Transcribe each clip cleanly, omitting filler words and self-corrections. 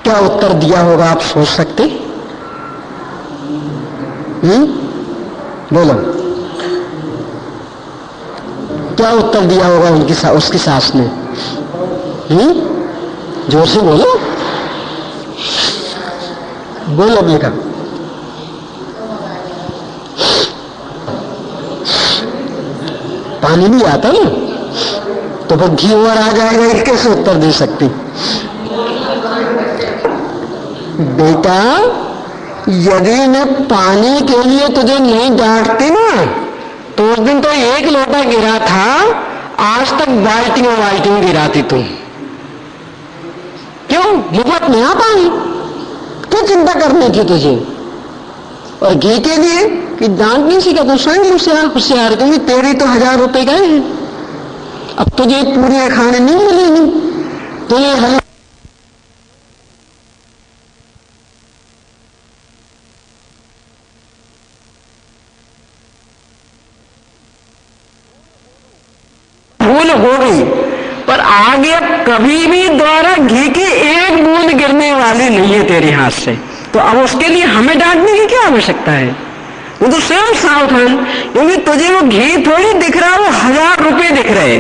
क्या उत्तर दिया होगा आप सोच सकते? बोलो, क्या उत्तर दिया होगा उसकी सास ने? जोर से बोलो, बोलो बेटा। पानी नहीं आता ना, तो फिर घी और आ जाएगा, ये कैसे उत्तर दे सकती? बेटा, यदि मैं पानी के लिए तुझे नहीं डांटती ना, तो उस दिन तो 1 लोटा गिरा था, आज तक बाल्टियों बाल्टियों गिराती तुम। क्यों? मुफ्त में आ पानी, क्या चिंता करनी थी तुझे? और घी के लिए कि डांट नहीं सीखा तो स्वयं होशियार, क्योंकि तेरी तो 1000 रुपए गए हैं, अब तुझे पूरी खाने नहीं मिलेंगी, तो ये भूल हो गई। पर आगे अब कभी भी द्वारा घी की 1 बूंद गिरने वाली नहीं है तेरे हाथ से, तो अब उसके लिए हमें डांटने की क्या आवश्यकता है? वो तो स्वयं सावधान, क्योंकि तुझे वो घी थोड़ी दिख रहा, वो 1000 रुपए दिख रहे।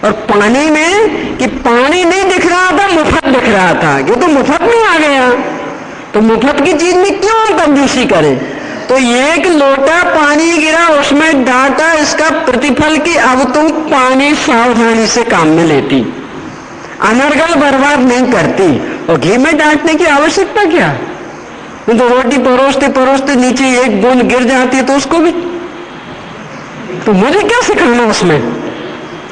और पानी में कि पानी नहीं दिख रहा था, मुफ्त दिख रहा था, ये तो मुफ्त में आ गया, तो मुफ्त की चीज में क्यों हम कंजूसी करें? तो 1 लोटा पानी गिरा, उसमें डांटा, इसका प्रतिफल कि अब तुम पानी सावधानी से काम में लेती, अनर्गल बर्बाद नहीं करती, और घी में डांटने की आवश्यकता क्या? तो रोटी परोसते परोसते नीचे 1 बूंद गिर जाती है, तो उसको भी, तो मुझे क्या सिखाना उसमें?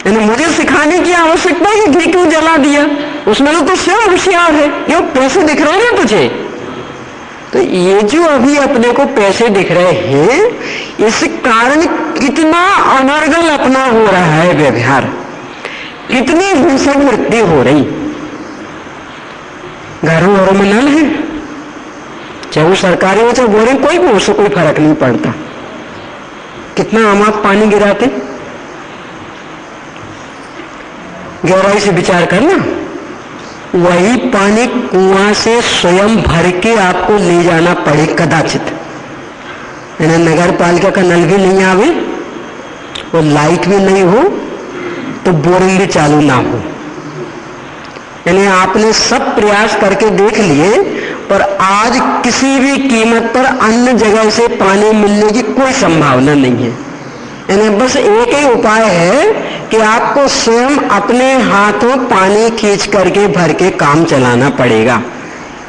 यानी मुझे सिखाने की आवश्यकता है कि घी क्यों जला दिया? उसमें तो स्वयं होशियार है, क्यों? पैसे दिख रहे हैं तुझे। तो ये जो अभी अपने को पैसे दिख रहे हैं, इस कारण कितना अनर्गल अपना हो रहा है व्यवहार, कितनी हिंसक वृत्ति हो रही। घरों घरों में नल है, चाहे वो सरकारी हो चाहे बोरिंग, कोई भी हो, उससे कोई फर्क नहीं पड़ता। कितना हम आप पानी गिराते, गहराई से विचार करना। वही पानी कुआं से स्वयं भर के आपको ले जाना पड़े कदाचित, नगर पालिका का नल भी नहीं आवे और लाइट भी नहीं हो, तो बोरिंग भी चालू ना हो, यानी आपने सब प्रयास करके देख लिए, पर आज किसी भी कीमत पर अन्य जगह से पानी मिलने की कोई संभावना नहीं है। यानी बस एक ही उपाय है कि आपको स्वयं अपने हाथों पानी खींच करके भर के काम चलाना पड़ेगा।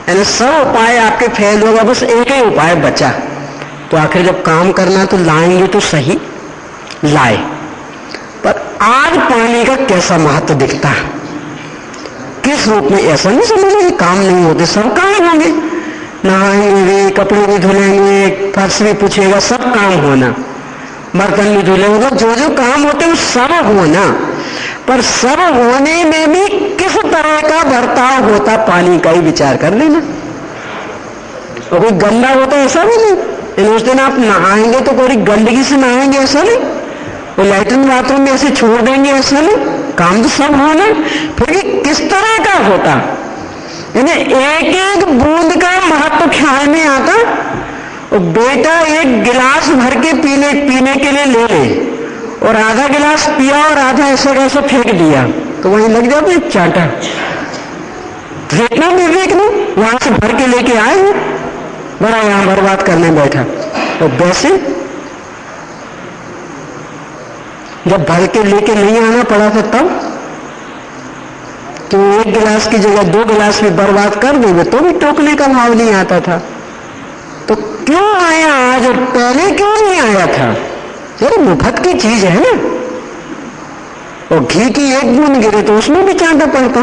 यानी सब उपाय आपके फेल होगा, बस एक ही उपाय बचा। तो आखिर जब काम करना तो लाएंगे तो सही लाए, पर आज पानी का कैसा महत्व दिखता है, किस रूप में? ऐसा नहीं समझेंगे काम नहीं होते, सब काम होंगे, नहाएंगे भी, कपड़े भी धुलेंगे, फर्श भी पूछेगा, सब काम होना, बर्तन भी धुले होगा, जो जो काम होते हैं सब होना, पर सब होने में भी किस तरह का बर्ताव होता पानी का ही विचार कर लेना। और कोई गंदा होता ऐसा भी नहीं, उस दिन आप नहाएंगे तो कोई गंदगी से नहाएंगे ऐसा नहीं, वो लैट्रिन बाथरूम में ऐसे छोड़ देंगे ऐसा नहीं, काम तो सब होना। फिर किस तरह का होता, यानी एक एक बूंद का महत्व ख्याल में आता। और बेटा 1 गिलास भर के पीने के लिए ले ले, और आधा गिलास पिया और आधा ऐसा कैसा फेंक दिया, तो वहीं लग जाता एक चांटा। फेंकना विवेक नहीं, वहां से भर के लेके आए हैं, बड़ा यहां बर्बाद करने बैठा। और वैसे जब भर के लेके नहीं आना पड़ा था तब तो 1 गिलास की जगह 2 गिलास भी बर्बाद कर देंगे तो भी टोकने का भाव नहीं आता था। तो क्यों आया आज और पहले क्यों नहीं आया था? ये मुफ्त की चीज है ना। और घी की 1 बूंद गिरे तो उसमें भी चांटा पड़ता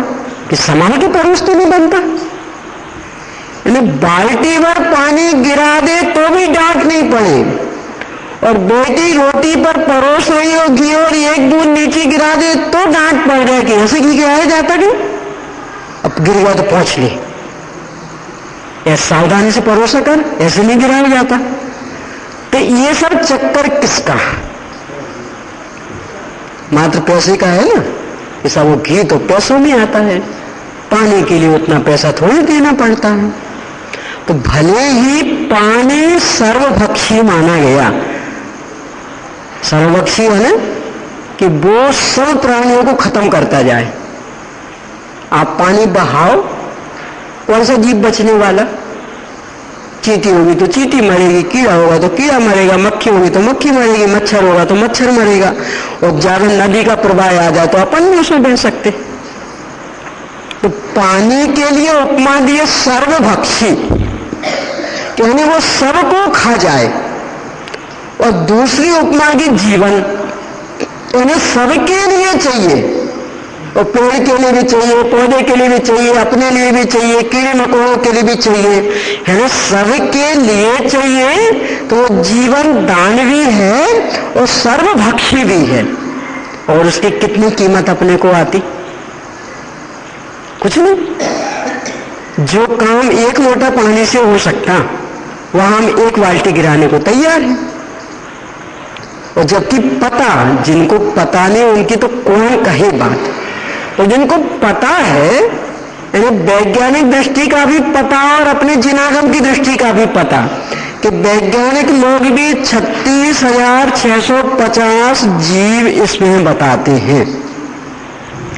कि संभाल के परोस तो नहीं बनता। बाल्टी भर पानी गिरा दे तो भी डांट नहीं पड़े, और बेटी रोटी पर परोस रही हो घी और 1 बूंद नीचे गिरा दे तो डांट पड़ जाए कि ऐसे घी गिराया जाता क्यों? अब गिर गया तो पहुंच ले, ऐसे सावधानी से परोसा कर, ऐसे नहीं गिराया जाता। तो ये सब चक्कर किसका? मात्र पैसे का है ना। ऐसा वो घी तो पैसों में आता है, पानी के लिए उतना पैसा थोड़ी देना पड़ता है। तो भले ही पानी सर्वभक्षी माना गया, सर्वभक्षी है ना कि वो सब प्राणियों को खत्म करता जाए। आप पानी बहाओ, कौन सा जीव बचने वाला? चींटी होगी तो चींटी मरेगी, कीड़ा होगा तो कीड़ा मरेगा, मक्खी होगी तो मक्खी मरेगी, मच्छर होगा तो मच्छर मरेगा। और ज्यादा नदी का प्रवाह आ जाए तो अपन नहीं उसमें बह सकते। तो पानी के लिए उपमा दिए सर्वभक्षी, यानी वो सबको खा जाए। और दूसरी उपमा की जीवन, यानी सबके लिए चाहिए। और पेड़ के लिए भी चाहिए, पौधे के लिए भी चाहिए, अपने लिए भी चाहिए, कीड़े मकोड़ों के लिए भी चाहिए, है ना, सबके लिए चाहिए। तो जीवन दान भी है और सर्वभक्षी भी है। और उसकी कितनी कीमत अपने को आती? कुछ नहीं। जो काम एक लोटा पानी से हो सकता, वहां हम एक बाल्टी गिराने को तैयार हैं। और जबकि पता, जिनको पता नहीं उनकी तो कौन कहे बात। तो जिनको पता है, यानी वैज्ञानिक दृष्टि का भी पता और अपने जिनागम की दृष्टि का भी पता, कि वैज्ञानिक लोग भी 36,650 जीव इसमें बताते हैं।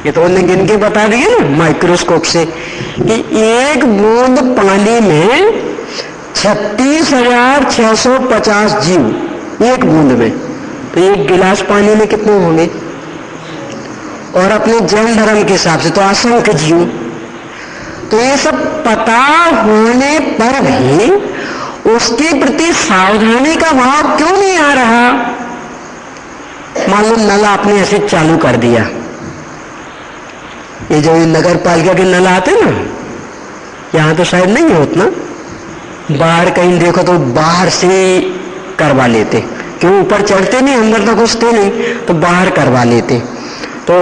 ये तो उन्हें गिन के बता दिए ना माइक्रोस्कोप से कि एक बूंद पानी में 36,650 जीव एक बूंद में। तो एक गिलास पानी में कितने होंगे? और अपने जैन धर्म के हिसाब से तो असंख्य जीव। तो ये सब पता होने पर भी उसके प्रति सावधानी का भाव क्यों नहीं आ रहा? मान लो नल आपने ऐसे चालू कर दिया, ये जो नगर पालिका के नल आते ना, यहां तो शायद नहीं है उतना, बाहर कहीं देखो तो बाहर से करवा लेते, क्यों ऊपर चढ़ते नहीं, अंदर तक घुसते नहीं, तो बाहर करवा लेते, तो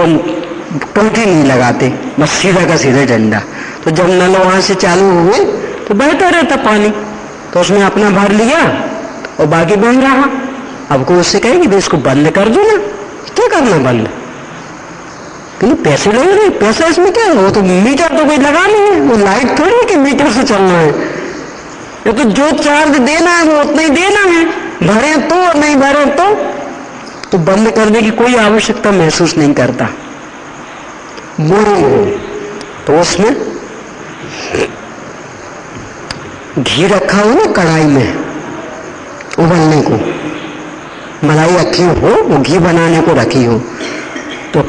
टंकी नहीं लगाते, बस सीधा का सीधा डंडा। तो जब नल वहां से चालू हुए तो बहता रहता पानी, तो उसमें अपना भर लिया और बाकी बह रहा। अब कोई उससे कहेगी भाई इसको बंद कर दो ना, क्या करना बंद? क्योंकि पैसे लगे रहे, पैसा इसमें क्या है? वो तो मीटर तो कोई लगा नहीं है, वो लाइट थोड़ी है कि मीटर से चलना है। ये तो जो चार्ज देना है वो उतना ही देना है, भरे तो और नहीं भरे तो बंद करने की कोई आवश्यकता महसूस नहीं करता। बोरिंग हो तो उसमें घी रखा हो ना कढ़ाई में उबलने को, मलाई रखी हो, वो घी बनाने को रखी हो, तो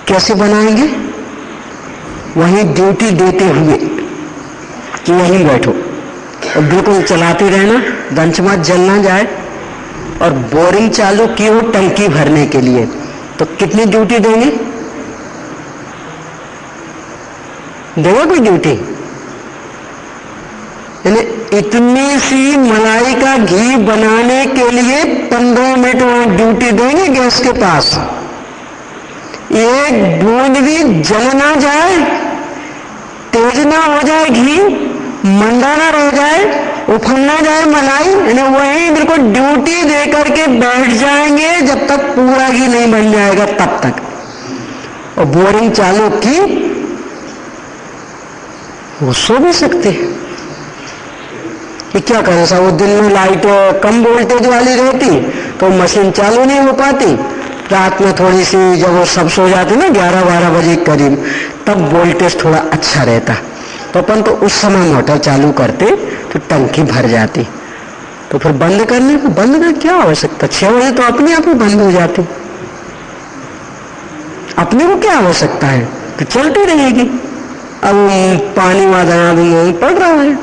कैसे बनाएंगे? वहीं ड्यूटी देते हुए कि यहीं बैठो और बिल्कुल चलाते रहना, गंच मत जलना जाए। और बोरिंग चालू की हो टंकी भरने के लिए, तो कितनी ड्यूटी देंगे? देगा कोई ड्यूटी? यानी इतनी सी मलाई का घी बनाने के लिए 15 मिनट वहां ड्यूटी देंगे गैस के पास। एक बूंद भी जल ना जाए, तेज ना हो जाए घी, मंदा ना रह जाए, उफन ना जाए मलाई, यानी वही बिल्कुल ड्यूटी दे करके बैठ जाएंगे जब तक पूरा घी नहीं बन जाएगा तब तक। और बोरिंग चालू की, वो सो भी सकते हैं। ये क्या करें साहब, वो दिन में लाइट कम वोल्टेज वाली रहती तो मशीन चालू नहीं हो पाती, रात में थोड़ी सी जब वो सब सो जाते ना 11-12 बजे करीब, तब वोल्टेज थोड़ा अच्छा रहता, तो अपन तो उस समय मोटर चालू करते तो टंकी भर जाती। तो फिर बंद करने को, बंद का क्या आवश्यकता? 6 बजे तो अपने आप ही बंद हो जाती, अपने को क्या आवश्यकता है कि चलती रहेगी। अब पानी वहां दया पड़ रहा है,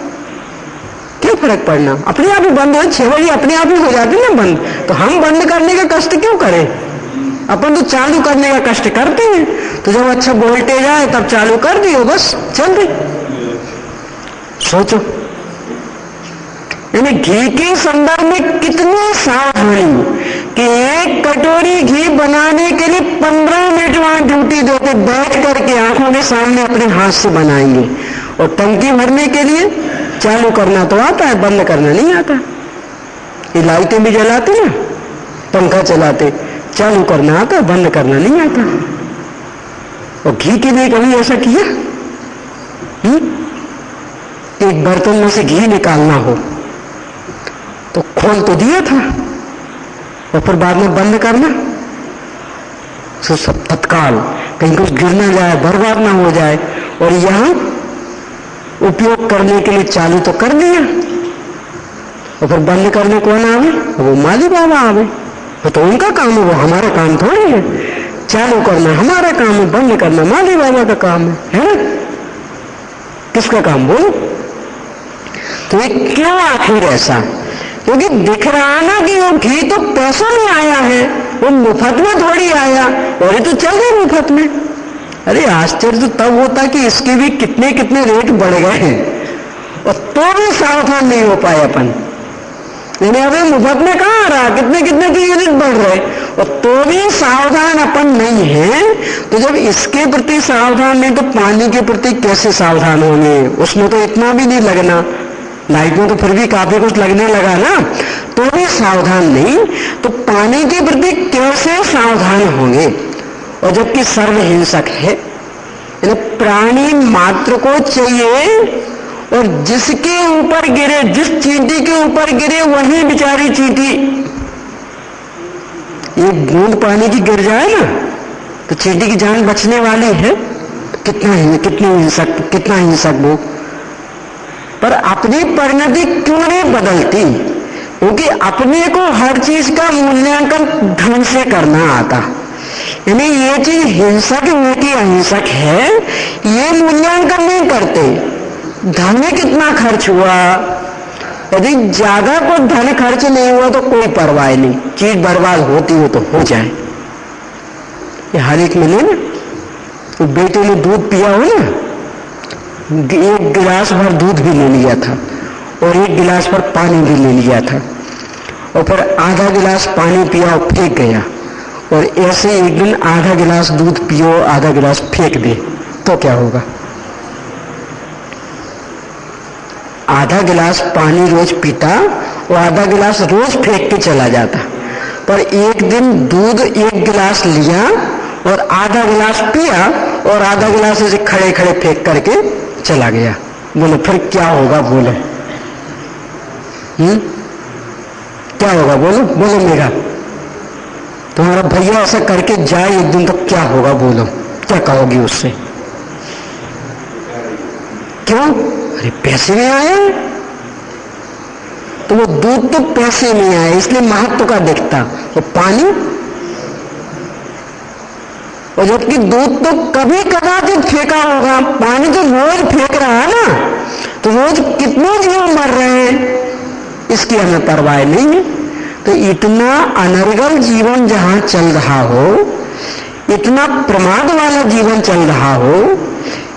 क्या फर्क पड़ना, अपने आप ही बंद हो, 6 बजे अपने आप ही हो जाती ना बंद। तो हम बंद करने का कष्ट क्यों करें? अपन तो चालू करने का कष्ट करते हैं। तो जब अच्छा वोल्टेज आए तब चालू कर दियो, बस चल रही। सोचो, यानी घी के संदर्भ में कितनी सावधानी कि एक कटोरी घी बनाने के लिए 15 मिनट वहां ड्यूटी देते, बैठ करके आंखों के सामने अपने हाथ से बनाएंगे। और टंकी भरने के लिए चालू करना तो आता है, बंद करना नहीं आता। ये लाइटें भी जलाते ना, पंखा चलाते, चालू करना आता, बंद करना नहीं आता। और घी के लिए कभी ऐसा किया? एक बर्तन में से घी निकालना हो तो खोल तो दिया था, और फिर बाद में बंद करना, तो सब तत्काल, कहीं कुछ गिर ना जाए, बर्बाद ना हो जाए। और यहां उपयोग करने के लिए चालू तो कर दिया, और फिर बंद करने कौन आवे? वो माली बाबा आवे। तो उनका काम है, वो हमारा काम थोड़ी है। चालू करना हमारा काम है, बंद करना माली बाबा का काम है ना? किसका काम बोलो? तो ये क्यों आखिर ऐसा? क्योंकि दिख रहा ना कि वो घी तो पैसा में आया है, वो मुफ्त में थोड़ी आया, और ये तो चल गए मुफ्त में। अरे आश्चर्य तो तब होता कि इसके भी कितने कितने रेट बढ़ गए हैं, और तो भी सावधान नहीं हो पाए अपन। यानी अभी मुफ्त में कहाँ आ रहा, कितने कितने के यूनिट बढ़ रहे, और तो भी सावधान अपन नहीं है। तो जब इसके प्रति सावधान नहीं तो पानी के प्रति कैसे सावधान होंगे? उसमें तो इतना भी नहीं लगना, लाइट में तो फिर भी काफी कुछ लगने लगा ना, तो भी सावधान नहीं, तो पानी के प्रति कैसे सावधान होंगे? और जबकि सर्वहिंसक है, यानी प्राणी मात्र को चाहिए, और जिसके ऊपर गिरे, जिस चींटी के ऊपर गिरे वही बेचारी चींटी, एक बूंद पानी की गिर जाए ना तो चींटी की जान बचने वाली है। कितना हिंसक वो। पर अपनी परिणति क्यों नहीं बदलती? क्योंकि अपने को हर चीज का मूल्यांकन ढंग से करना आता। यानी ये चीज हिंसक है कि अहिंसक है, ये मूल्यांकन नहीं करते। धन में कितना खर्च हुआ, यदि ज्यादा को धन खर्च नहीं हुआ तो कोई परवाह नहीं, चीज बर्बाद होती हो तो हो जाए। ये हर एक मिले ना, तो बेटे ने दूध पिया हो ना, एक गिलास भर दूध भी ले लिया था, और एक गिलास भर पानी भी ले लिया था, और फिर आधा गिलास पानी पिया और फेंक गया। और ऐसे एक दिन आधा गिलास दूध पियो, आधा गिलास फेंक दे, तो क्या होगा? आधा गिलास पानी रोज पीता और आधा गिलास रोज फेंक के चला जाता, पर एक दिन दूध एक गिलास लिया और आधा गिलास पिया, और आधा गिलास ऐसे खड़े खड़े फेंक करके चला गया। बोलो फिर क्या होगा? बोलो क्या होगा? बोलो मेरा, तुम्हारा भैया ऐसा करके जाए एक दिन तो क्या होगा? बोलो क्या कहोगी उससे? क्यों? अरे पैसे में आया, तो वो दूध तो पैसे में आया इसलिए महत्व का दिखता, वो पानी, और जबकि दूध तो कभी कदाचित फेंका होगा, पानी तो रोज फेंक रहा है ना, तो रोज कितने जीव मर रहे हैं इसकी हमें परवाह नहीं है। तो इतना अनर्गल जीवन जहां चल रहा हो, इतना प्रमाद वाला जीवन चल रहा हो,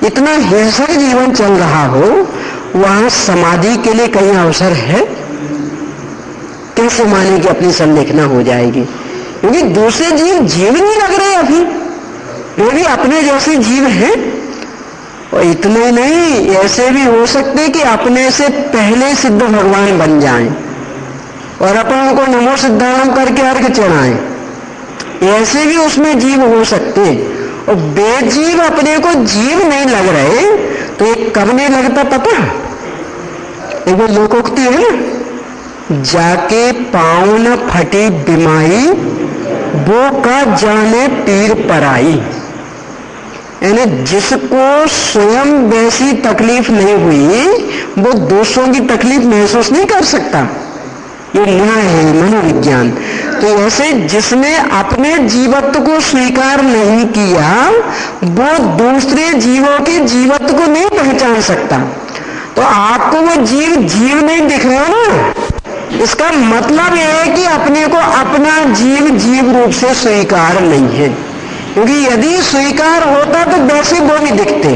इतना हिंसक जीवन चल रहा हो, वहां समाधि के लिए कहीं अवसर है? कैसे माने कि अपनी संलेखना हो जाएगी? क्योंकि दूसरे जीव नहीं लग रहे अभी, वे भी अपने जैसे जीव हैं। और इतने नहीं, ऐसे भी हो सकते कि अपने से पहले सिद्ध भगवान बन जाएं और अपन उनको नमो सिद्धाराम करके अर्घ चढ़ाएं, ऐसे भी उसमें जीव हो सकते। और बेजीव अपने को जीव नहीं लग रहे तो ये कब नहीं लगता पता? एक वो लोकोक्ति है ना, जाके पाँव न फटी बिमाई, वो का जाने पीर पराई। यानी जिसको स्वयं वैसी तकलीफ नहीं हुई वो दूसरों की तकलीफ महसूस नहीं कर सकता। ये न्याय है, मनोविज्ञान। तो ऐसे जिसने अपने जीवत्व को स्वीकार नहीं किया वो दूसरे जीवों के जीवत्व को नहीं पहचान सकता। तो आपको वो जीव नहीं दिख रहा ना, इसका मतलब यह है कि अपने को अपना जीव रूप से स्वीकार नहीं है। क्योंकि यदि स्वीकार होता तो वैसे वो भी दिखते।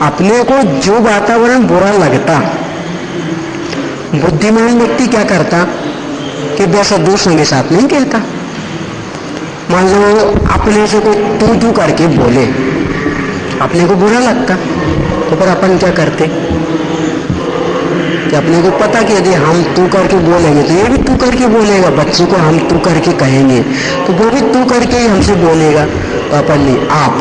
अपने को जो वातावरण बुरा लगता, बुद्धिमान व्यक्ति क्या करता कि वैसा दूसरों के साथ नहीं कहता। मान लो अपने से कोई तू करके बोले, अपने को बुरा लगता, तो फिर अपन क्या करते कि अपने को पता कि यदि हम तू करके बोलेंगे तो ये भी तू करके बोलेगा, बच्चे को हम तू करके कहेंगे तो वो भी तू करके ही हमसे बोलेगा, तो अपन नहीं आप।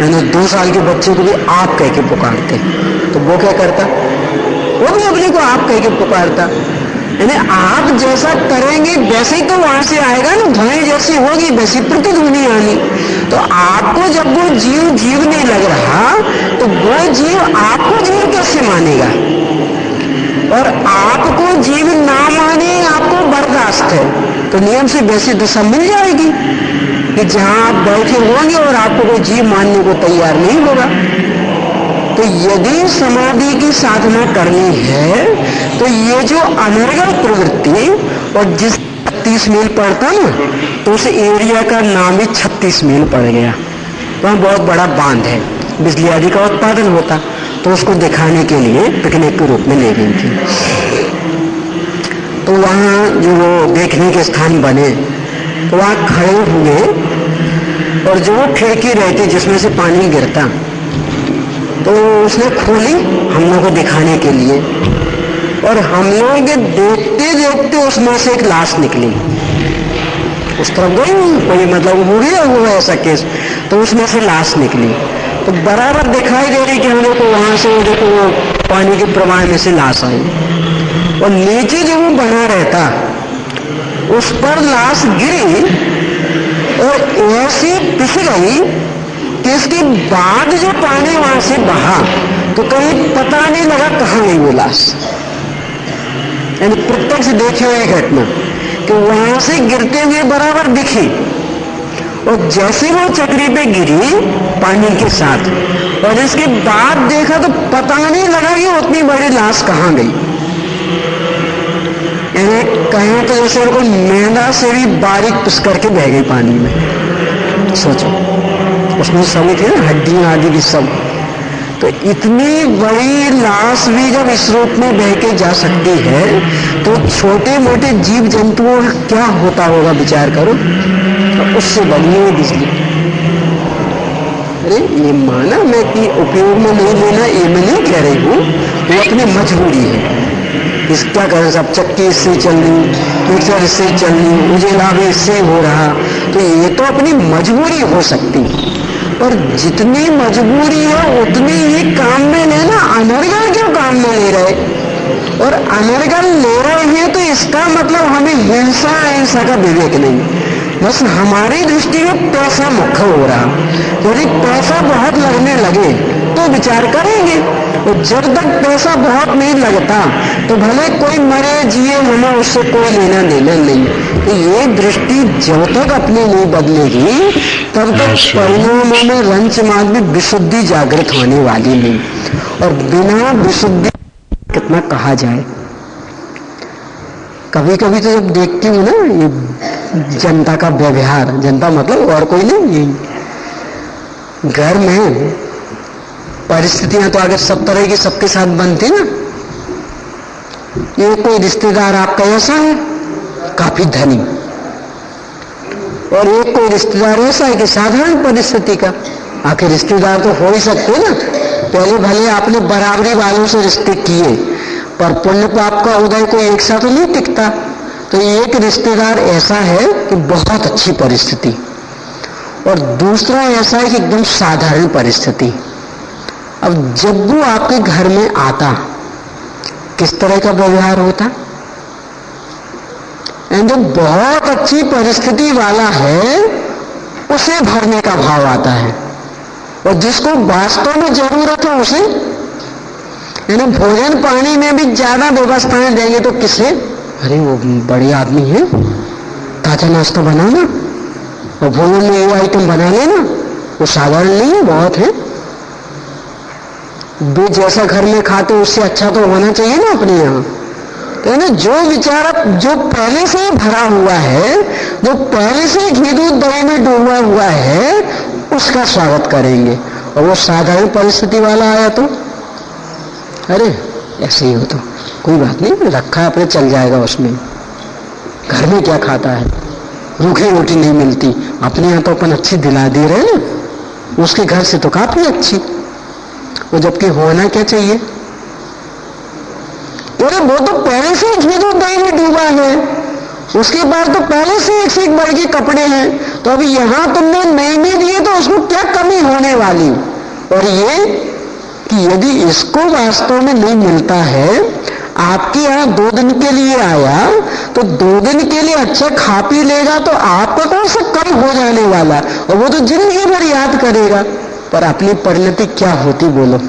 यानी 2 साल के बच्चे को भी आप कह के पुकारते, तो वो क्या करता, वो भी अपने को आप कह के पुकारता। यानी आप जैसा करेंगे वैसे ही तो वहां से आएगा ना, ध्वनि जैसी होगी वैसी प्रतिध्वनि आनी। तो आपको जब वो जीव नहीं लग रहा तो वो जीव आपको जीव कैसे मानेगा, और आपको जीव ना माने आपको बर्दाश्त है, तो नियम से वैसी दशा मिल जाएगी कि जहां आप बैठे होंगे और आपको कोई जीव मानने को तैयार नहीं होगा। तो यदि समाधि की साधना करनी है तो ये जो अनर्गल प्रवृत्ति, और जिस 36 मील पड़ता ना, तो उस एरिया का नाम ही 36 मील पड़ गया। वहाँ बहुत बड़ा बांध है, बिजली आदि का उत्पादन होता, तो उसको दिखाने के लिए पिकनिक के रूप में ले गई थी। तो वहाँ जो वो देखने के स्थान बने, तो वहाँ खड़े हुए, और जो वो खिड़की रहती जिसमें से पानी गिरता, तो उसने खोली हम लोगों को दिखाने के लिए, और हम लोग देखते देखते उसमें से एक लाश निकली। उस तरफ गई, कोई मतलब हो गया हुआ ऐसा केस, तो उसमें से लाश निकली, तो बराबर दिखाई दे रही कि हम लोग को वहां से देखो पानी के प्रवाह में से लाश आई, और नीचे जो वो बना रहता उस पर लाश गिरी और ऐसी पिस गई कि इसके बाद जो पानी वहां से बहा तो कहीं पता नहीं लगा कहां गई वो लाश। यानी प्रत्यक्ष देखी हुई घटना कि वहां से गिरते हुए बराबर दिखी, और जैसे वो चक्री पे गिरी पानी के साथ, और इसके बाद देखा तो पता नहीं लगा कि उतनी बड़ी लाश कहां गई। यानी कहें तो जैसे उनको मैदा से भी बारीक पिस करके बह गई पानी में। सोचो, उसमें सभी थे ना, हड्डियां आदि भी सब। तो इतनी बड़ी लाश भी जब इस रूप में बह के जा सकती है, तो छोटे मोटे जीव जंतुओं का क्या होता होगा, विचार करो। तो उससे बनी हुई बिजली। अरे ये माना मैं कि उपयोग में नहीं लेना, ये मैं नहीं कह रही हूँ, वो अपनी मजबूरी है। इस क्या करें, सब चक्की इससे चल रही, मिक्सर इससे चल रही, उजेला भी इससे हो रहा, तो ये तो अपनी मजबूरी हो सकती, पर जितनी मजबूरी है उतनी ही काम में लेना। अनर्गल क्यों काम में ले रहे, और अनर्गल ले रहे हैं तो इसका मतलब हमें हिंसा अहिंसा का विवेक नहीं, बस हमारी दृष्टि में पैसा मुख्य हो रहा। यदि पैसा बहुत लगने लगे तो विचार करेंगे, और जब तक पैसा बहुत नहीं लगता तो भले कोई मरे जिए, हमें उससे कोई लेना देना नहीं। तो ये दृष्टि जब तक अपनी नहीं बदलेगी तब तक परिणामों में रंच मार्ग में विशुद्धि जागृत होने वाली नहीं। और बिना विशुद्धि कितना कहा जाए, कभी कभी तो जब देखती हूँ ना ये जनता का व्यवहार, जनता मतलब और कोई नहीं, घर में परिस्थितियां तो अगर सब तरह की सबके साथ बनती ना, ये कोई रिश्तेदार आपका ऐसा है काफी धनी, और एक कोई रिश्तेदार ऐसा है कि साधारण परिस्थिति का। आखिर रिश्तेदार तो हो ही सकते ना, पहले भले आपने बराबरी वालों से रिश्ते किए, पर पुण्य पाप का उदय कोई एक साथ तो नहीं टिकता। तो एक रिश्तेदार ऐसा है कि बहुत अच्छी परिस्थिति, और दूसरा ऐसा है कि एकदम साधारण परिस्थिति। अब जब वो आपके घर में आता, किस तरह का व्यवहार होता? जो बहुत अच्छी परिस्थिति वाला है उसे भरने का भाव आता है, और जिसको वास्तव में जरूरत है उसे, यानी भोजन पानी में भी ज्यादा व्यवस्थाएं देंगे तो किसे, अरे वो बड़े आदमी है, ताजा नाश्ता बनाना और भोजन में वो आइटम बना लेना, वो साधारण नहीं है, बहुत है। वे जैसा घर में खाते उससे अच्छा तो होना चाहिए ना अपने यहाँ। तो ना जो विचार जो पहले से भरा हुआ है, जो पहले से घी दूध दही में डूबा हुआ है, उसका स्वागत करेंगे। और वो साधारण परिस्थिति वाला आया तो अरे ऐसे ही हो, तो कोई बात नहीं, रखा अपने चल जाएगा उसमें। घर में क्या खाता है, रूखी रोटी नहीं मिलती, अपने यहाँ तो अपन अच्छी दिला दे रहे ना, उसके घर से तो काफी अच्छी। वो जबकि होना क्या चाहिए, अरे वो तो पहले से घी दूध दही में डूबा है, उसके पास तो पहले से एक बढ़ के कपड़े हैं, तो अभी यहां तुमने नए दिए तो उसको क्या कमी होने वाली। और ये कि यदि इसको वास्तव में नहीं मिलता है, आपके यहाँ 2 दिन के लिए आया तो 2 दिन के लिए अच्छा खा पी लेगा तो आपका कौन सा कम हो जाने वाला, और वो तो जिंदगी भर याद करेगा। पर अपनी परिणति क्या होती बोलो।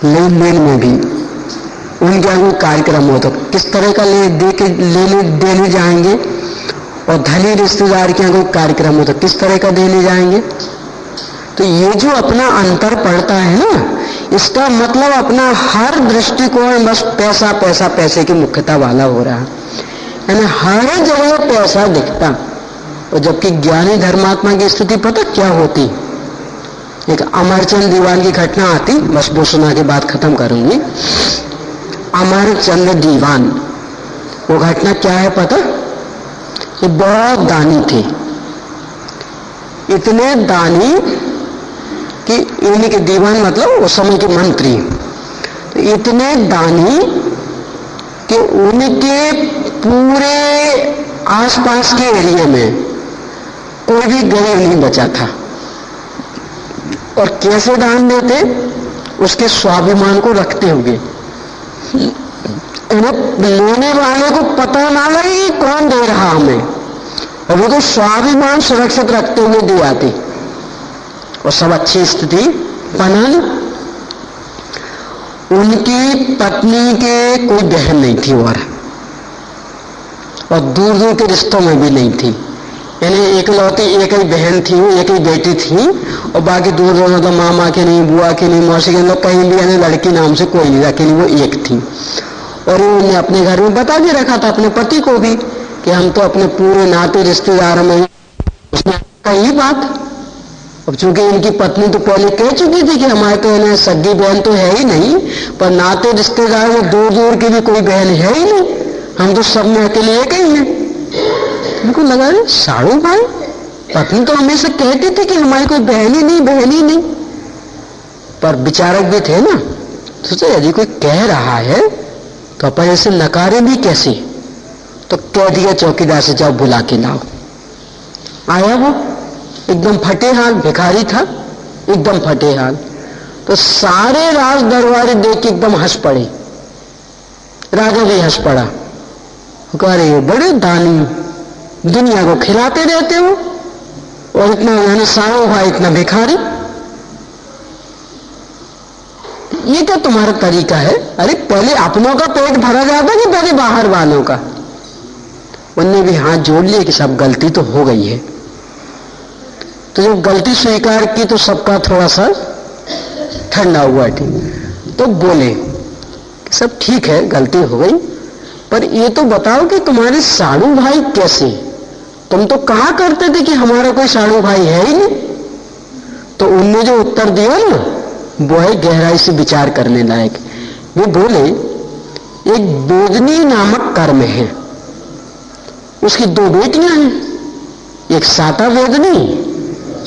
लेन देन में भी उनके यहाँ कार्यक्रम हो तो किस तरह का लेने देने जाएंगे, और धनी रिश्तेदार के यहाँ कोई कार्यक्रम हो तो किस तरह का देने जाएंगे। तो ये जो अपना अंतर पड़ता है ना, इसका मतलब अपना हर दृष्टिकोण बस पैसा पैसा पैसे की मुख्यता वाला हो रहा है, यानी हर जगह पैसा दिखता। और जबकि ज्ञानी धर्मात्मा की स्थिति पता क्या होती। एक अमरचंद दीवान की घटना आती, बस वो सुना के बात खत्म करूंगी। अमरचंद दीवान, वो घटना क्या है पता। ये बहुत दानी थे, इतने दानी कि इन्हीं के दीवान मतलब उस समय के मंत्री, तो इतने दानी कि उनके पूरे आसपास के एरिया में कोई भी गरीब नहीं बचा था। और कैसे दान देते, उसके स्वाभिमान को रखते हुए, लेने वाले को पता ना लगे कौन दे रहा हमें, और वो तो स्वाभिमान सुरक्षित रखते हुए दी आती, और सब अच्छी स्थिति बना ली। उनकी पत्नी के कोई बहन नहीं थी और दूर दूर के रिश्तों में भी नहीं थी, यानी एकलौती एक ही बहन थी, एक ही बेटी थी, और बाकी दूर दूर मतलब मामा के नहीं, बुआ के नहीं, मौसी के नहीं, कहीं भी यानी लड़की नाम से कोई नहीं, अकेली वो एक थी। और उन्होंने अपने घर में बता भी रखा था अपने पति को भी कि हम तो अपने पूरे नाते रिश्तेदारों में, उसने कही बात। अब चूंकि इनकी पत्नी तो पहले कह चुकी थी कि हमारे तो इन्हें सगी बहन तो है ही नहीं, पर नाते रिश्तेदार में दूर दूर की भी कोई बहन है ही नहीं, हम तो सब में अकेले एक ही हैं। उनको लगा रहे साड़ू भाई, पत्नी तो हमेशा कहती थी कि हमारी कोई बहन ही नहीं, पर विचारक भी थे ना, सोचे यदि कोई कह रहा है तो अपन ऐसे नकारे भी कैसे। तो कह दिया चौकीदार से जाओ बुला के लाओ। आया वो एकदम फटे हाल, भिखारी था एकदम फटे हाल। तो सारे राज दरबारी देख के एकदम हंस पड़े, राजा भी हंस पड़ा, कह रहे बड़े दानी, दुनिया को खिलाते रहते हो और इतना यानी सारो भाई इतना भिखारी, ये क्या तुम्हारा तरीका है। अरे पहले अपनों का पेट भरा जाता कि पहले बाहर वालों का। उनने भी हाथ जोड़ लिए कि सब गलती तो हो गई है। तो जब गलती स्वीकार की तो सबका थोड़ा सा ठंडा हुआ, ठीक। तो बोले सब ठीक है गलती हो गई, पर ये तो बताओ कि तुम्हारे साड़ू भाई कैसे, तुम तो कहा करते थे कि हमारा कोई साड़ू भाई है ही नहीं। तो उनने जो उत्तर दिया ना वो है गहराई से विचार करने लायक। वो बोले एक बोधनी नामक कर्म है, उसकी 2 बेटियां हैं, एक साता वेदनी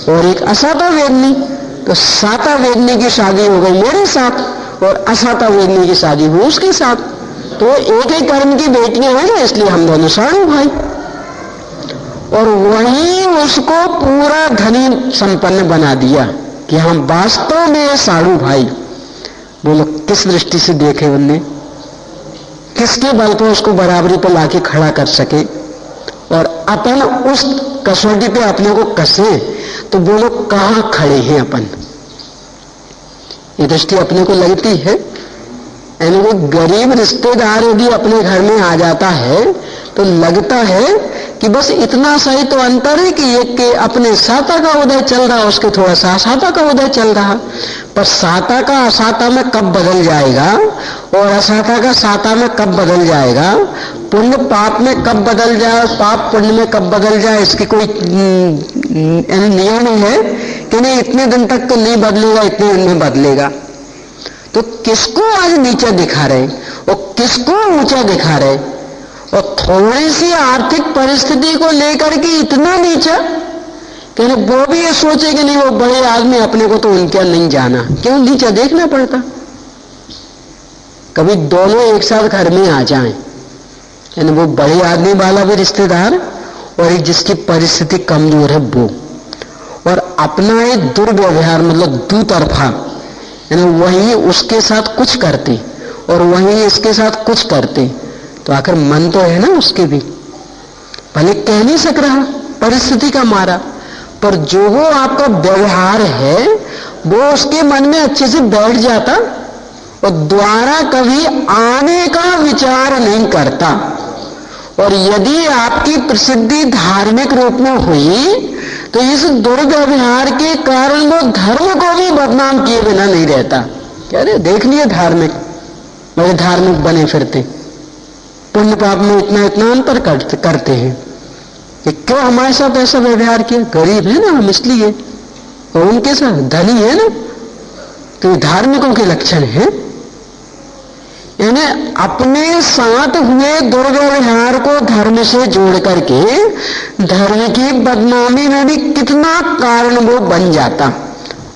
और एक असाता वेदनी। तो साता वेदनी की शादी हो गई मेरे साथ और असाता वेदनी की शादी हुई उसके साथ, तो एक ही कर्म की बेटियां हैं ना, इसलिए हम दोनों साड़ू भाई। और वही उसको पूरा धनी संपन्न बना दिया कि हम वास्तव में साड़ू भाई। बोलो किस दृष्टि से देखे उनने, किसके बल पर उसको बराबरी पर लाके खड़ा कर सके, और अपन उस कसौटी पे अपने को कसे। तो बोलो कहां खड़े हैं अपन। ये दृष्टि अपने को लगती है, यानी वो गरीब रिश्तेदार यदि अपने घर में आ जाता है तो लगता है कि बस इतना सही तो अंतर है कि एक के अपने साता का उदय चल रहा, उसके थोड़ा सा असाता का उदय चल रहा, पर साता का असाता में कब बदल जाएगा और असाता का साता में कब बदल जाएगा, पुण्य पाप में कब बदल जाए, पाप पुण्य में कब बदल जाए, इसकी कोई नियम नहीं है कि नहीं इतने दिन तक तो नहीं बदलेगा, इतने दिन में बदलेगा। तो किसको आज नीचा दिखा रहे और किसको ऊंचा दिखा रहे, और थोड़ी सी आर्थिक परिस्थिति को लेकर के इतना नीचा कि वो भी ये सोचे कि नहीं वो बड़े आदमी, अपने को तो उनके नहीं जाना, क्यों नीचा देखना पड़ता। कभी दोनों एक साथ घर में आ जाएं, यानी वो बड़े आदमी वाला भी रिश्तेदार और एक जिसकी परिस्थिति कमजोर है वो, और अपना एक दुर्व्यवहार मतलब दो तरफा, यानी वही उसके साथ कुछ करते और वही इसके साथ कुछ करते, तो आखिर मन तो है ना उसके भी, भले कह नहीं सक रहा परिस्थिति का मारा, पर जो वो आपका व्यवहार है वो उसके मन में अच्छे से बैठ जाता और द्वारा कभी आने का विचार नहीं करता। और यदि आपकी प्रसिद्धि धार्मिक रूप में हुई तो इस दुर्व्यवहार के कारण वो धर्म को भी बदनाम किए बिना नहीं रहता। कह रहे देख लिए धार्मिक, बड़े धार्मिक बने फिरते, पुण्य पाप में इतना इतना अंतर करते हैं कि क्यों हमारे साथ ऐसा व्यवहार किया, गरीब है ना हम इसलिए, और उनके साथ धनी है ना, तो धार्मिकों के लक्षण है। यानी अपने साथ हुए दुर्व्यवहार को धर्म से जोड़ करके धर्म की बदनामी में भी कितना कारण वो बन जाता,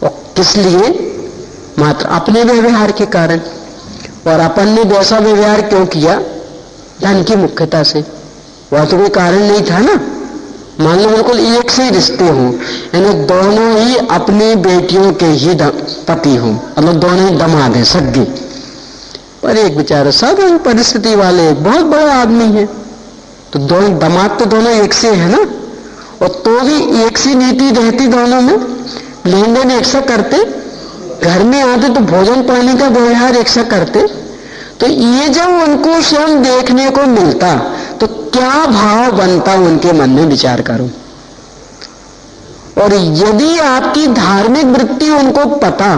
और किस लिए, मात्र अपने व्यवहार के कारण। और अपन ने वैसा व्यवहार क्यों किया, धन की मुख्यता से, वह तो कोई कारण नहीं था ना। मान लो बिल्कुल एक से ही रिश्ते हों, यानी दोनों ही अपनी बेटियों के ही पति हों, मतलब दोनों ही दामाद हैं सगे, पर एक बेचारा साधारण परिस्थिति वाले बहुत बड़ा आदमी है, तो दोनों दामाद तो दोनों एक से है ना, और तो भी एक सी नीति रहती दोनों में, लेन देन एक सा करते, घर में आते तो भोजन पानी का व्यवहार एक सा करते, तो ये जब उनको स्वयं देखने को मिलता तो क्या भाव बनता उनके मन में, विचार करो। और यदि आपकी धार्मिक वृत्ति उनको पता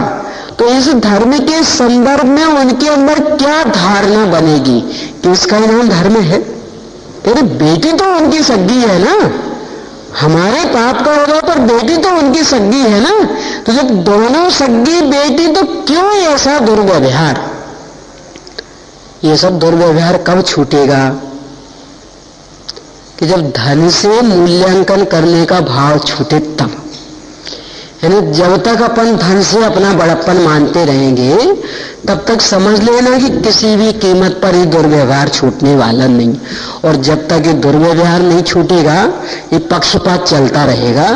तो इस धर्म के संदर्भ में उनके अंदर क्या धारणा बनेगी कि इसका नाम धर्म है। तेरी बेटी तो उनकी सगी है ना, हमारे पाप का होगा पर बेटी तो उनकी सगी है ना, तो जब दोनों सगी बेटी तो क्यों ऐसा दुर्व्यवहार। ये सब दुर्व्यवहार कब छूटेगा कि जब धन से मूल्यांकन करने का भाव छूटे तब। यानी जब तक अपन धन से अपना बड़प्पन मानते रहेंगे तब तक समझ लेना कि किसी भी कीमत पर ये दुर्व्यवहार छूटने वाला नहीं। और जब तक ये दुर्व्यवहार नहीं छूटेगा, ये पक्षपात चलता रहेगा,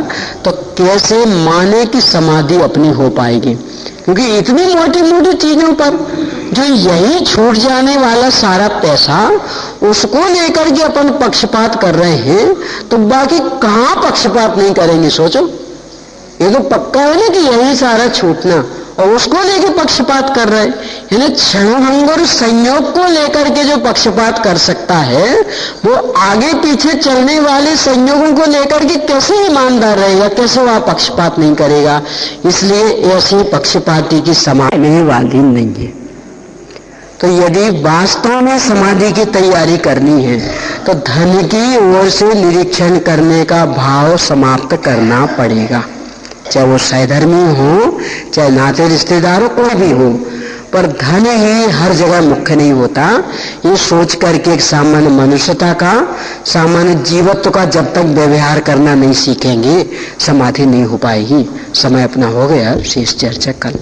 तो कैसे माने कि समाधि अपनी हो पाएगी। क्योंकि इतनी मोटी मोटी चीजों पर जो यही छूट जाने वाला सारा पैसा, उसको लेकर के अपन पक्षपात कर रहे हैं, तो बाकी कहां पक्षपात नहीं करेंगे। सोचो, ये तो पक्का है ना कि यही सारा छूटना, और उसको लेकर पक्षपात कर रहे हैं। यानी क्षणभंग और संयोग को लेकर के जो पक्षपात कर सकता है, वो आगे पीछे चलने वाले संयोगों को लेकर के कैसे ईमानदार रहेगा, कैसे वह पक्षपात नहीं करेगा। इसलिए ऐसी पक्षपाती की समाधि वाली नहीं है। तो यदि वास्तव में समाधि की तैयारी करनी है तो धन की ओर से निरीक्षण करने का भाव समाप्त करना पड़ेगा, चाहे वो सहधर्मी हो, चाहे नाते रिश्तेदार हो, कोई भी हो, पर धन ही हर जगह मुख्य नहीं होता। ये सोच करके एक सामान्य मनुष्यता का, सामान्य जीवत्व का जब तक व्यवहार करना नहीं सीखेंगे, समाधि नहीं हो पाएगी। समय अपना हो गया, शेष चर्चा कल।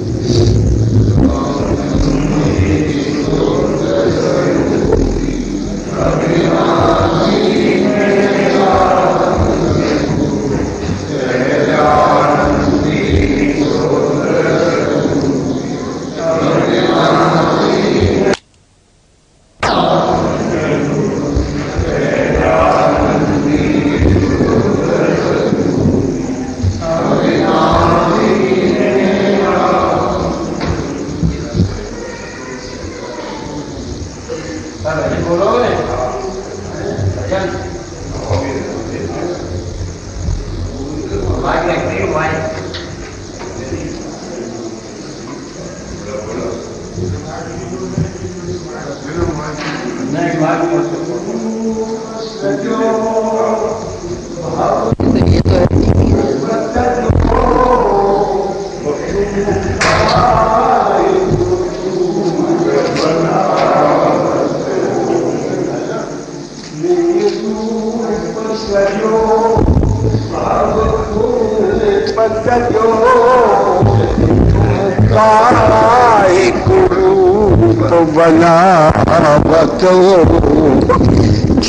बनावतो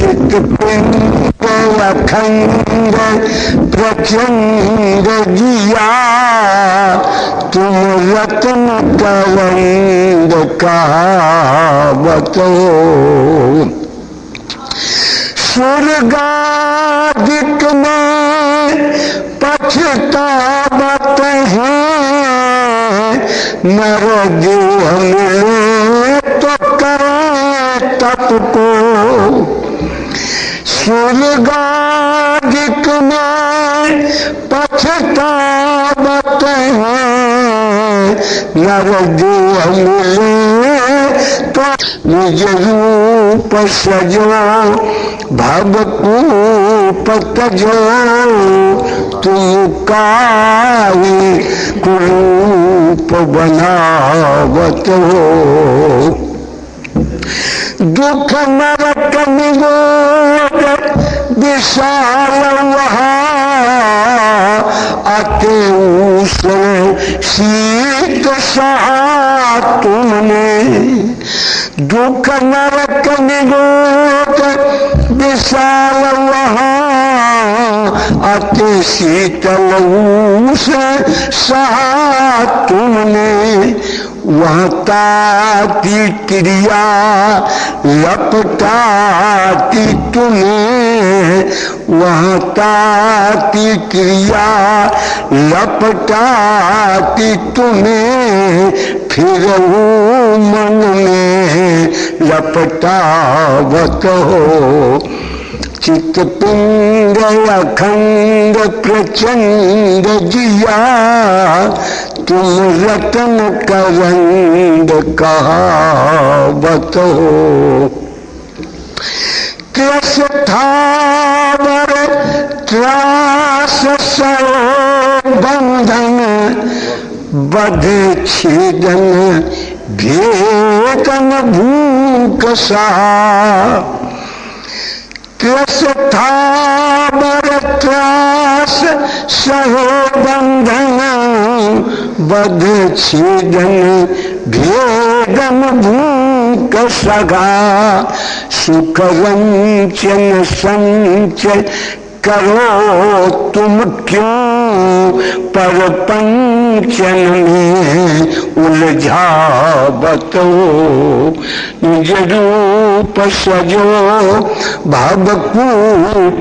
चित पिंड अखंड प्रचंड जिया, तुम रत्न कवंद कहावत हो। स्वर्गादिक में पछतावत है, नर देह मिले तो करे तप को। स्वर्गादिक में पछतावत है, नर देह मिले तो निज रूप सजो, भवकूप तजो, तुम काहे कुरूप बनावत हो। दुख नरक निरोध विशाल वहाँ, अति उष्ण शीत सहा तुमने। दुख नरक निरोध विशाल वहाँ, अति शीतल उष्ण सहा तुमने। वहाँ ताती क्रिया लपटाती तुम्हें, वहाँ ताती क्रिया लपटाती तुम्हें, फिर वो मन में लपटावत हो। चित पिंड अखंड प्रचंड जिया, तुम रत्न कवंद कहावत हो। त्रस थावर त्रास सरो बंधन, बध छेदन भेदन भूख सा। त्रस थावर त्रास सहो बंधन, बध छेदन भेदन भूख सगा। सुख वंचन संचय करो तुम क्यों, पर पंचन में उलझावत हो। निज रूप सजो भवकूप